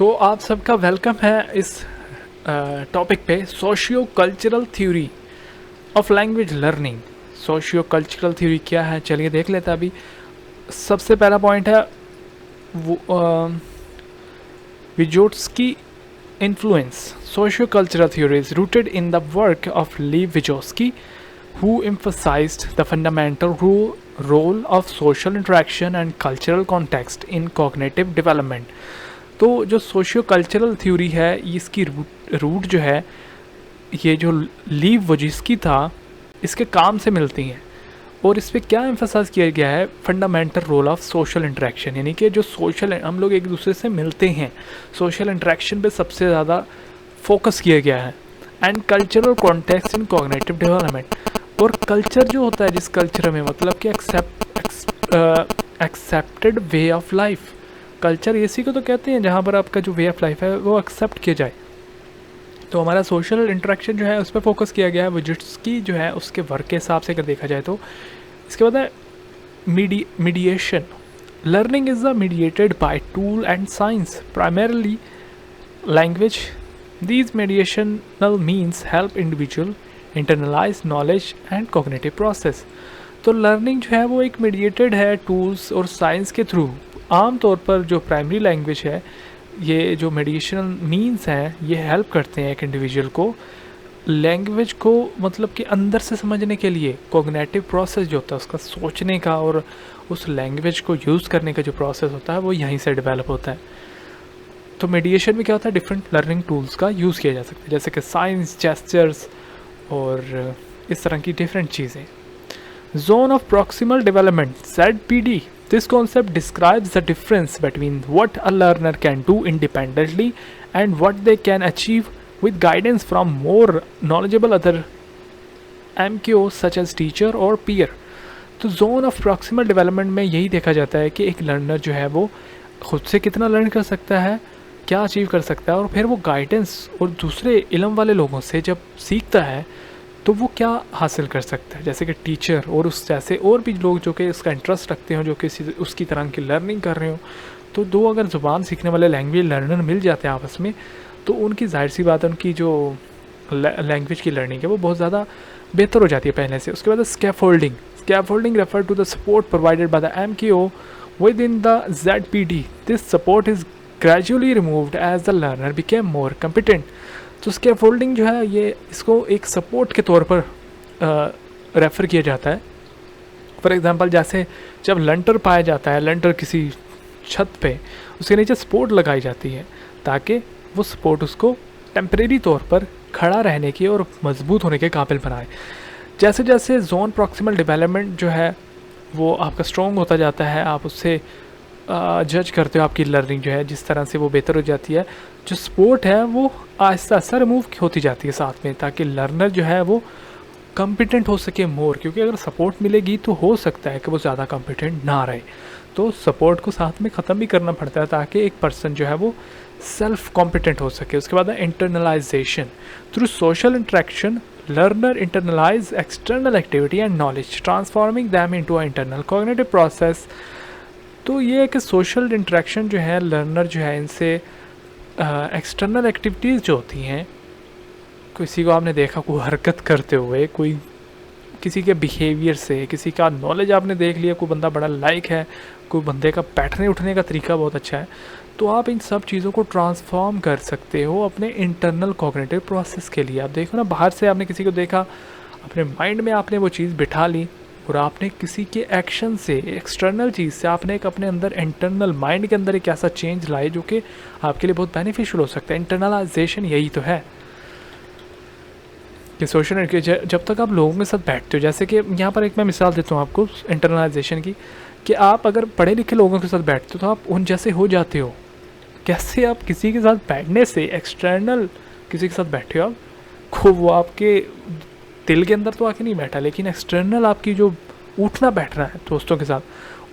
तो आप सबका वेलकम है इस टॉपिक पे socio cultural theory of language learning. Socio cultural theory क्या है, चलिए देख लेते हैं। अभी सबसे पहला पॉइंट है विजोट्स्की influence. Socio-cultural theory is rooted in the work of Lev Vygotsky, who emphasized the fundamental role of social interaction and cultural context in cognitive development. तो जो सोशियो कल्चरल थ्योरी है इसकी रूट जो है ये जो लीव वजिस्की था इसके काम से मिलती हैं। और इस पर क्या एम्फसाइज किया गया है, fundamental role of social interaction, यानी कि जो सोशल हम लोग एक दूसरे से मिलते हैं, सोशल इंटरेक्शन पे सबसे ज़्यादा फोकस किया गया है। And cultural context in cognitive development, और कल्चर जो होता है जिस कल्चर में मतलब कि accepted way of life, culture इसी को तो कहते हैं जहाँ पर आपका जो वे ऑफ लाइफ है वो एक्सेप्ट किया जाए। तो हमारा सोशल इंटरेक्शन जो है उस पर फोकस किया गया है विजोट्स्की जो है उसके वर्क के हिसाब से अगर देखा जाए तो। इसके बाद है mediation. Learning is the mediated by tool and science primarily language. These mediational means help individual internalise knowledge and cognitive process. तो लर्निंग जो है वो एक मीडिएटेड है टूल्स और साइंस के थ्रू। आमतौर पर जो प्राइमरी लैंग्वेज है, ये जो मेडिएशनल मीन्स हैं ये हेल्प करते हैं एक इंडिविजुअल को लैंग्वेज को मतलब कि अंदर से समझने के लिए। कॉग्निटिव प्रोसेस जो होता है उसका सोचने का और उस लैंग्वेज को यूज़ करने का जो प्रोसेस होता है वो यहीं से डेवलप होता है। तो मेडिएशन में क्या होता है, डिफरेंट लर्निंग टूल्स का यूज़ किया जा सकता है जैसे कि साइंस, जेस्चर्स और इस तरह की डिफरेंट चीज़ें। Zone of proximal development ZPD. This concept describes the difference between what a learner can do independently and what they can achieve with guidance from more knowledgeable other MQs such as teacher or peer. तो zone of proximal development में यही देखा जाता है कि एक learner जो है वो खुद से कितना लर्न कर सकता है, क्या अचीव कर सकता है, और फिर वो गाइडेंस और दूसरे इल्म वाले लोगों से जब सीखता है तो वो क्या हासिल कर सकता है, जैसे कि टीचर और उस जैसे और भी लोग जो कि इसका इंटरेस्ट रखते हो, जो किसी उसकी तरह की लर्निंग कर रहे हो। तो दो अगर ज़ुबान सीखने वाले लैंग्वेज लर्नर मिल जाते हैं आपस में तो उनकी जाहिर सी बात है उनकी जो लैंग्वेज की लर्निंग है वो बहुत ज़्यादा बेहतर हो जाती है पहले से। उसके बाद scaffolding. Scaffolding refer to the support provided by the MQO within the ZPD. This support is gradually removed as the learner became more competent. तो स्कैफोल्डिंग जो है ये इसको एक सपोर्ट के तौर पर रेफ़र किया जाता है। फॉर एग्ज़ाम्पल जैसे जब लंटर पाया जाता है, लंटर किसी छत पे, उसके नीचे सपोर्ट लगाई जाती है ताकि वो सपोर्ट उसको टेम्परेरी तौर पर खड़ा रहने की और मजबूत होने के काबिल बनाए। जैसे जैसे जोन प्रॉक्सिमल डेवलपमेंट जो है वो आपका स्ट्रॉन्ग होता जाता है, आप उससे जज करते हो आपकी लर्निंग जो है जिस तरह से वो बेहतर हो जाती है, जो सपोर्ट है वो आहिस्ता आहिस्ता रिमूव होती जाती है साथ में, ताकि लर्नर जो है वो कॉम्पिटेंट हो सके मोर। क्योंकि अगर सपोर्ट मिलेगी तो हो सकता है कि वो ज़्यादा कॉम्पिटेंट ना रहे, तो सपोर्ट को साथ में ख़त्म भी करना पड़ता है ताकि एक पर्सन जो है वो सेल्फ कॉम्पिटेंट हो सके। उसके बाद internalisation. Through social interaction learner internalise external activity and knowledge transforming them into a internal cognitive process. तो ये है कि सोशल इंटरेक्शन जो है लर्नर जो है इनसे एक्सटर्नल एक्टिविटीज़ जो होती हैं, किसी को आपने देखा कोई हरकत करते हुए, कोई किसी के बिहेवियर से, किसी का नॉलेज आपने देख लिया, कोई बंदा बड़ा लाइक है, कोई बंदे का बैठने उठने का तरीका बहुत अच्छा है, तो आप इन सब चीज़ों को ट्रांसफॉर्म कर सकते हो अपने इंटरनल कॉग्निटिव प्रोसेस के लिए। आप देखो ना, बाहर से आपने किसी को देखा, अपने माइंड में आपने वो चीज़ बिठा ली और आपने किसी के एक्शन से, एक्सटर्नल चीज़ से आपने एक अपने अंदर इंटरनल माइंड के अंदर एक ऐसा चेंज लाए जो कि आपके लिए बहुत बेनिफिशियल हो सकता है। इंटरनलाइजेशन यही तो है कि सोशल जब तक आप लोगों के साथ बैठते हो, जैसे कि यहाँ पर एक मैं मिसाल देता हूँ आपको इंटरनलाइजेशन की, कि आप अगर पढ़े लिखे लोगों के साथ बैठते हो तो आप उन जैसे हो जाते हो। कैसे आप किसी के साथ बैठने से, एक्सटर्नल किसी के साथ बैठे हो आप को, वो आपके दिल के अंदर तो आके नहीं बैठा, लेकिन एक्सटर्नल आपकी जो उठना बैठना है दोस्तों के साथ,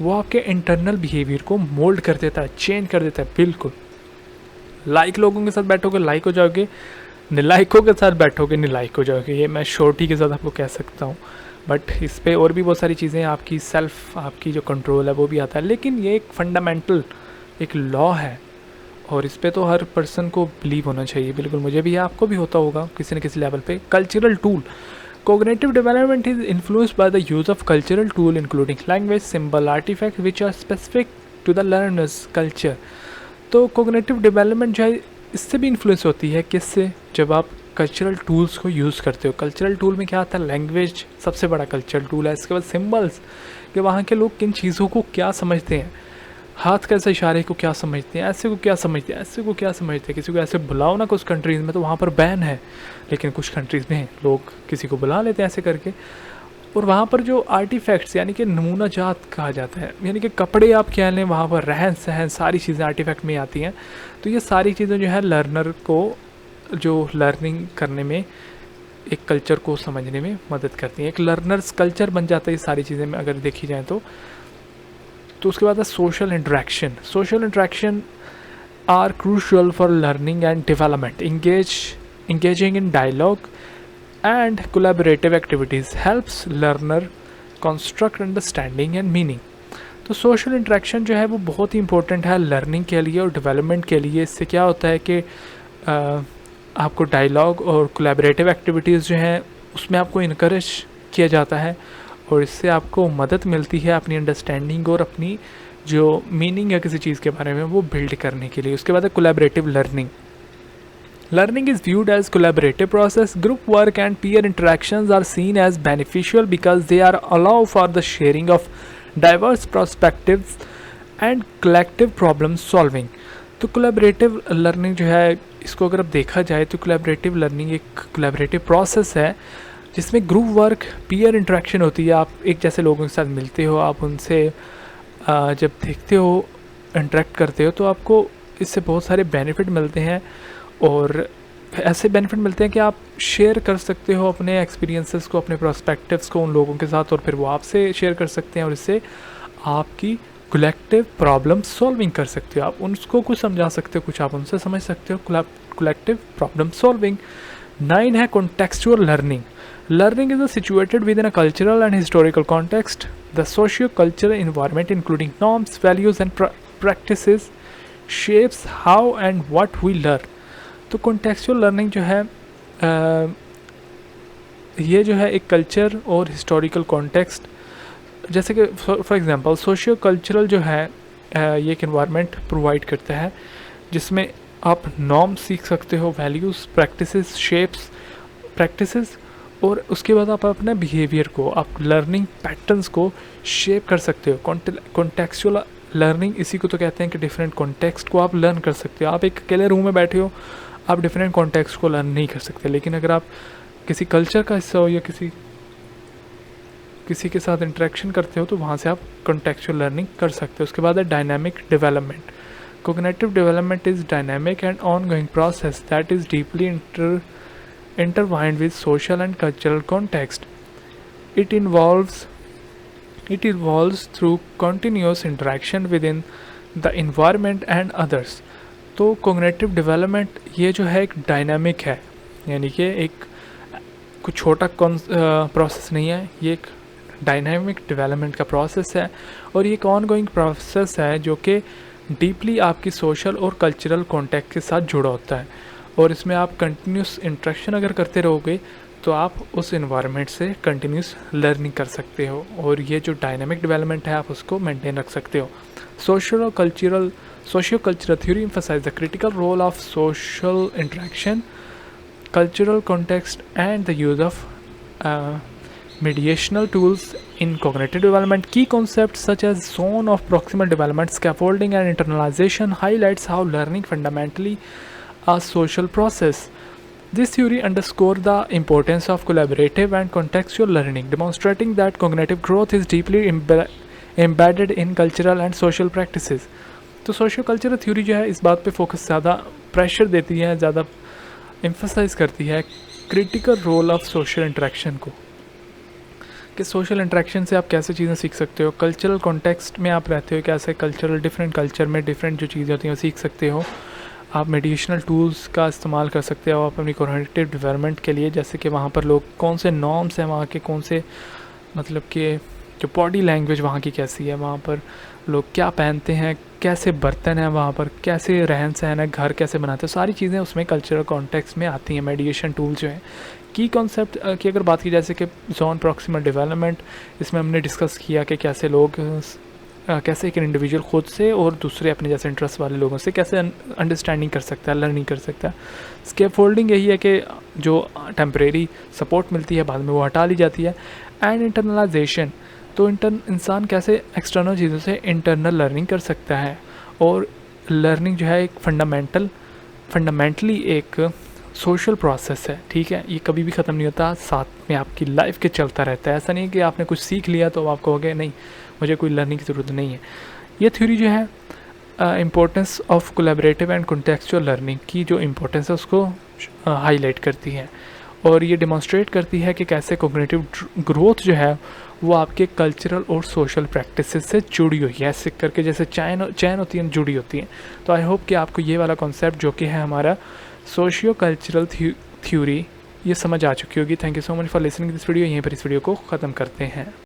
वो आपके इंटरनल बिहेवियर को मोल्ड कर देता है, चेंज कर देता है। बिल्कुल लाइक लोगों के साथ बैठोगे लाइक हो जाओगे, निलाइकों के साथ बैठोगे निलाइक हो जाओगे। ये मैं शॉर्टी के साथ आपको कह सकता हूँ, बट इस पर और भी बहुत सारी चीज़ें, आपकी सेल्फ, आपकी जो कंट्रोल है वो भी आता है। लेकिन ये एक फंडामेंटल एक लॉ है और इस पे तो हर पर्सन को बिलीव होना चाहिए, बिल्कुल मुझे भी है, आपको भी होता होगा किसी न किसी लेवल पे। Cultural tool, cognitive development is influenced by the use of cultural tool including language, symbol, artifacts which are specific to the learner's culture। तो cognitive development जो है इससे भी इन्फ्लुएंस होती है, किससे? जब आप कल्चरल टूल्स को यूज़ करते हो। कल्चरल टूल में क्या आता है? लैंग्वेज सबसे बड़ा कल्चरल टूल है। इसके बाद सिम्बल्स, कि वहाँ के लोग किन चीज़ों को क्या समझते हैं, हाथ कैसे इशारे को क्या समझते हैं, ऐसे को क्या समझते हैं, ऐसे को क्या समझते हैं। किसी को ऐसे बुलाओ ना, कुछ कंट्रीज़ में तो वहाँ पर बैन है, लेकिन कुछ कंट्रीज़ में लोग किसी को बुला लेते हैं ऐसे करके। और वहाँ पर जो आर्टिफैक्ट्स यानी कि नमूना जात कहा जाता है, यानी कि कपड़े आप कह लें, वहाँ पर रहन सहन सारी चीज़ें आर्टिफैक्ट में आती हैं। तो ये सारी चीज़ें जो है लर्नर को जो लर्निंग करने में, एक कल्चर को समझने में मदद करती हैं। एक लर्नर्स कल्चर बन जाता है ये सारी चीज़ें में अगर देखी जाए तो उसके बाद है social interaction. Social interaction are crucial for learning and development. engaging in dialogue and collaborative activities helps learner construct understanding and meaning। तो सोशल इंटरेक्शन जो है वो बहुत ही इंपॉर्टेंट है लर्निंग के लिए और डेवलपमेंट के लिए। इससे क्या होता है कि आपको डायलॉग और कोलैबोरेटिव एक्टिविटीज़ जो हैं उसमें आपको इनकरेज किया जाता है, और इससे आपको मदद मिलती है अपनी अंडरस्टैंडिंग और अपनी जो मीनिंग है किसी चीज़ के बारे में वो बिल्ड करने के लिए। उसके बाद है collaborative learning. Learning is viewed as collaborative process. Group work and peer interactions are seen as beneficial because they are allow for the sharing of diverse perspectives and collective problem solving। तो collaborative learning जो है इसको अगर अब देखा जाए तो collaborative learning एक कोलैबोरेटिव प्रोसेस है जिसमें ग्रुप वर्क, पीयर इंटरेक्शन होती है। आप एक जैसे लोगों के साथ मिलते हो, आप उनसे जब देखते हो, इंटरेक्ट करते हो, तो आपको इससे बहुत सारे बेनिफिट मिलते हैं। और ऐसे बेनिफिट मिलते हैं कि आप शेयर कर सकते हो अपने एक्सपीरियंसेस को, अपने पर्सपेक्टिव्स को उन लोगों के साथ, और फिर वो आपसे शेयर कर सकते हैं, और इससे आपकी कलेक्टिव प्रॉब्लम सॉल्विंग कर सकते हो। आप उनको कुछ समझा सकते हो, कुछ आप उनसे समझ सकते हो। Collective problem solving. 9 है contextual learning. Learning is situated within a cultural and historical context. The socio-cultural environment, including norms, values, and practices, shapes how and what we learn। तो contextual learning जो है ये जो है एक कल्चर और historical context, जैसे कि फॉर एग्जांपल सोशियो कल्चरल जो है ये एक इन्वायरमेंट प्रोवाइड करता है जिसमें आप नॉर्म सीख सकते हो, वैल्यूज़, प्रैक्टिसेस, शेप्स, प्रैक्टिसेस, और उसके बाद आप अपने बिहेवियर को, आप लर्निंग पैटर्न्स को शेप कर सकते हो। कॉन्टेक्चुअल लर्निंग इसी को तो कहते हैं कि डिफरेंट कॉन्टेक्स्ट को आप लर्न कर सकते हो। आप एक अकेले रूम में बैठे हो, आप डिफरेंट कॉन्टेक्स्ट को लर्न नहीं कर सकते, लेकिन अगर आप किसी कल्चर का हिस्सा हो या किसी के साथ इंटरेक्शन करते हो तो वहाँ से आप कॉन्टेक्चुअल लर्निंग कर सकते हो। उसके बाद है dynamic development. Cognitive development is dynamic and ongoing process that is deeply intertwined with social and cultural context. It evolves through continuous interaction within the environment and others। तो cognitive development ये जो है एक डायनामिक है, यानी कि एक कुछ छोटा प्रोसेस नहीं है, ये एक डायनामिक डेवलपमेंट का प्रोसेस है, और ये एक ऑनगोइंग प्रोसेस है जो कि डीपली आपकी सोशल और कल्चरल कॉन्टेक्ट के साथ जुड़ा होता है। और इसमें आप कंटिन्यूस इंट्रैक्शन अगर करते रहोगे तो आप उस इन्वायरमेंट से कंटिन्यूस लर्निंग कर सकते हो, और ये जो डायनामिक डेवलपमेंट है आप उसको मेंटेन रख सकते हो। Socio cultural theory emphasize the critical role of social interaction, cultural context, and the use of mediational tools in cognitive development. Key concepts such as zone of proximal development, scaffolding, and internalization highlights how learning fundamentally a social process. This theory underscores the importance of collaborative and contextual learning, demonstrating that cognitive growth is deeply embedded in cultural and social practices. तो socio cultural theory जो है इस बात पे focus ज़्यादा pressure देती है, ज़्यादा एम्फसाइज करती है critical role of social interaction को, कि सोशल इंटरेक्शन से आप कैसे चीज़ें सीख सकते हो, कल्चरल कॉन्टेक्स्ट में आप रहते हो कैसे कल्चरल डिफरेंट कल्चर में डिफरेंट जो चीज़ें होती हैं वो सीख सकते हो। आप मेडिएशनल टूल्स का इस्तेमाल कर सकते हो आप अपनी कॉग्निटिव डेवलपमेंट के लिए, जैसे कि वहाँ पर लोग कौन से नॉर्म्स हैं वहाँ के, कौन से मतलब कि जो बॉडी लैंग्वेज वहाँ की कैसी है, वहाँ पर लोग क्या पहनते हैं, कैसे बर्तन है वहाँ पर, कैसे रहन सहन है, घर कैसे बनाते हैं, सारी चीज़ें उसमें कल्चरल कॉन्टेक्स्ट में आती हैं। मेडिएशन टूल जो है की कॉन्सेप्ट की अगर बात की जैसे कि जोन प्रॉक्सिमल डेवलपमेंट, इसमें हमने डिस्कस किया कि कैसे लोग कैसे एक इंडिविजुअल खुद से और दूसरे अपने जैसे इंटरेस्ट वाले लोगों से कैसे अंडरस्टैंडिंग कर सकता है, लर्निंग कर सकता है। स्कैफोल्डिंग यही है कि जो टेम्परेरी सपोर्ट मिलती है बाद में वो हटा ली जाती है। एंड इंटरनलाइजेशन, तो इंसान कैसे एक्सटर्नल चीज़ों से इंटरनल लर्निंग कर सकता है। और लर्निंग जो है एक फंडामेंटली एक सोशल प्रोसेस है, ठीक है। ये कभी भी ख़त्म नहीं होता, साथ में आपकी लाइफ के चलता रहता है। ऐसा नहीं है कि आपने कुछ सीख लिया तो आप कहोगे नहीं मुझे कोई लर्निंग की ज़रूरत नहीं है। ये थ्योरी जो है importance of collaborative and contextual learning की जो इम्पोर्टेंस है उसको हाईलाइट करती है। और ये डिमॉन्स्ट्रेट करती है कि कैसे कॉग्निटिव ग्रोथ जो है वो आपके कल्चरल और सोशल प्रैक्टिसेस से जुड़ी हुई है, ऐसे करके जैसे चैन होती है, जुड़ी होती है। तो आई होप कि आपको ये वाला कॉन्सेप्ट जो कि है हमारा सोशियो कल्चरल थ्योरी, ये समझ आ चुकी होगी। Thank you so much for listening this video. यहीं पर इस वीडियो को ख़त्म करते हैं।